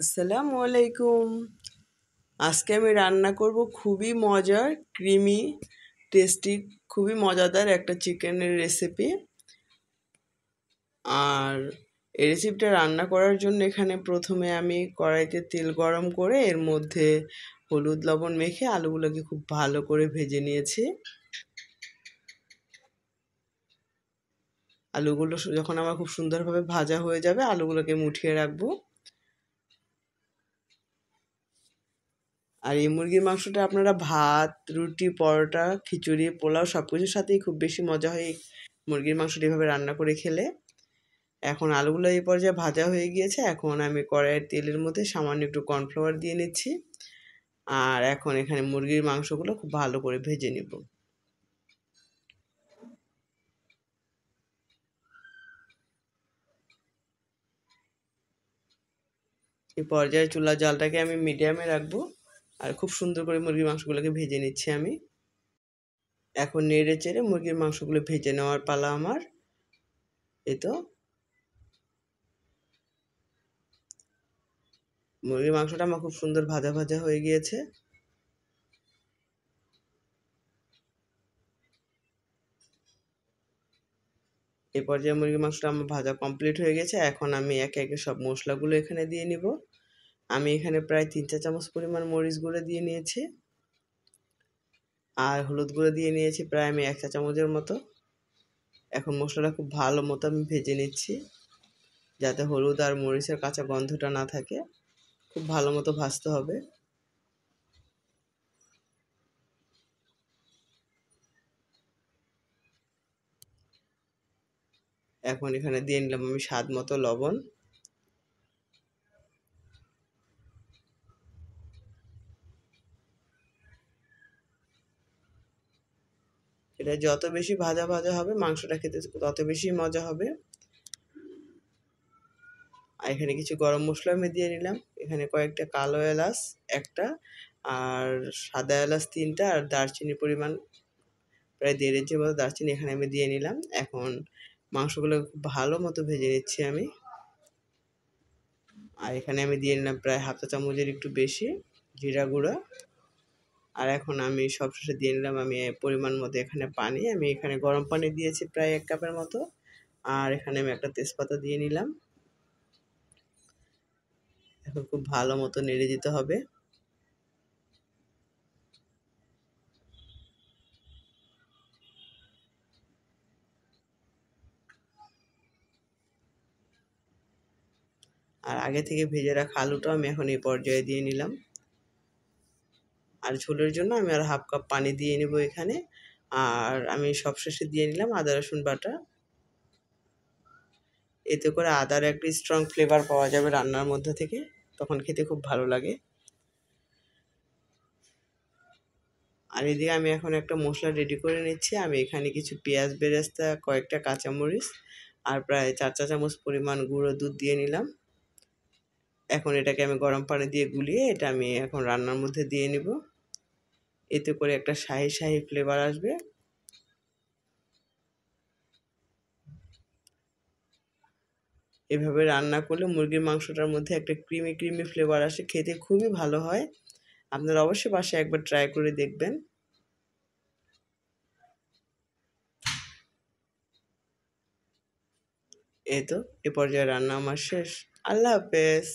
আসসালামু আলাইকুম। আজকে আমি রান্না করব খুবই মজার, ক্রিমি, টেস্টি, খুবই মজাদার একটা চিকেনের রেসিপি। আর এই রেসিপিটা রান্না করার জন্য এখানে প্রথমে আমি কড়াইতে তেল গরম করে এর মধ্যে হলুদ লবণ মেখে আলুগুলোকে খুব ভালো করে ভেজে নিয়েছি। আলুগুলো যখন আমার খুব সুন্দরভাবে ভাজা হয়ে যাবে, আলুগুলোকে উঠিয়ে রাখবো। আর এই মুরগির মাংসটা আপনারা ভাত, রুটি, পরোটা, খিচুড়ি, পোলাও সবকিছুর সাথেই খুব বেশি মজা হয় এই মুরগির মাংসটা এভাবে রান্না করে খেলে। এখন আলুগুলো এই পর্যায়ে ভাজা হয়ে গিয়েছে। এখন আমি কড়াইয়ের তেলের মধ্যে সামান্য একটু কর্নফ্লাওয়ার দিয়ে নিচ্ছি। আর এখন এখানে মুরগির মাংসগুলো খুব ভালো করে ভেজে নেব। এই পর্যায়ে চুলার জালটাকে আমি মিডিয়ামে রাখবো। আর খুব সুন্দর করে মুরগির মাংসগুলোকে ভেজে নিচ্ছি আমি। এখন নেড়ে চেড়ে মুরগির মাংসগুলো ভেজে নেওয়ার পালা আমার। এই তো মুরগির মাংসটা আমার খুব সুন্দর ভাজা ভাজা হয়ে গিয়েছে। এই পর্যায়ে মুরগির মাংসটা আমার ভাজা কমপ্লিট হয়ে গেছে। এখন আমি একে একে সব মশলাগুলো এখানে দিয়ে নিব। আমি এখানে প্রায় 3 চা চামচ পরিমাণ মরিচ গুঁড়ো দিয়ে নিয়েছি। আর হলুদ গুঁড়ো দিয়ে নিয়েছি প্রায় আমি 1 চা চামচের মতো। এখন মশলাটা খুব ভালো মতো আমি ভেজে নিচ্ছি, যাতে হলুদ আর মরিচের কাঁচা গন্ধটা না থাকে। খুব ভালো মতো ভাজতে হবে। এখন এখানে দিয়ে নিলাম আমি স্বাদ মতো লবণ। এটা যত বেশি ভাজা ভাজা হবে মাংসটা খেতে তত বেশি মজা হবে। আর এখানে কিছু গরম মশলা আমি দিয়ে নিলাম। এখানে কয়েকটা কালো এলাচ একটা, আর সাদা এলাচ 3টা, আর দারচিনির পরিমাণ প্রায় 1.5 ইঞ্চির মতো দারচিনি এখানে আমি দিয়ে নিলাম। এখন মাংসগুলো খুব ভালো মতো ভেজে নিচ্ছি আমি। আর এখানে আমি দিয়ে নিলাম প্রায় 1/2 চা চামচের একটু বেশি জিরা গুঁড়া। আর এখন আমি সবশেষে দিয়ে নিলাম আমি পরিমাণ মতো এখানে পানি। আমি এখানে গরম পানি দিয়েছি প্রায় 1 কাপের মতো। আর এখানে আমি একটা তেজপাতা দিয়ে নিলাম। এখন খুব ভালো মতো নেড়ে দিতে হবে। আর আগে থেকে ভেজে রাখা আলুটাও আমি এখন এই পর্যায়ে দিয়ে নিলাম। আর ঝোলের জন্য আমি আর 1/2 কাপ পানি দিয়ে নেব এখানে। আর আমি সবশেষে দিয়ে নিলাম আদা রসুন বাটা। এতে করে আদার একটা স্ট্রং ফ্লেভার পাওয়া যাবে রান্নার মধ্যে থেকে, তখন খেতে খুব ভালো লাগে। আর এদিকে আমি এখন একটা মশলা রেডি করে নিচ্ছি। আমি এখানে কিছু পেঁয়াজ বেরেস্তা, কয়েকটা কাঁচামরিচ আর প্রায় 4 চা চামচ পরিমাণ গুঁড়ো দুধ দিয়ে নিলাম। এখন এটাকে আমি গরম পানি দিয়ে গুলিয়ে এটা আমি এখন রান্নার মধ্যে দিয়ে নিব। এতে করে একটা শাহি শাহি ফ্লেভার আসবে। এভাবে রান্না করলে মুরগির মাংসটার মধ্যে একটা ক্রিমি ক্রিমি ফ্লেভার আসে, খেতে খুবই ভালো হয়। আপনারা অবশ্যই বাসায় একবার ট্রাই করে দেখবেন। এই তো এ পর্যায়ে রান্না আমার শেষ। আল্লাহ হাফেজ।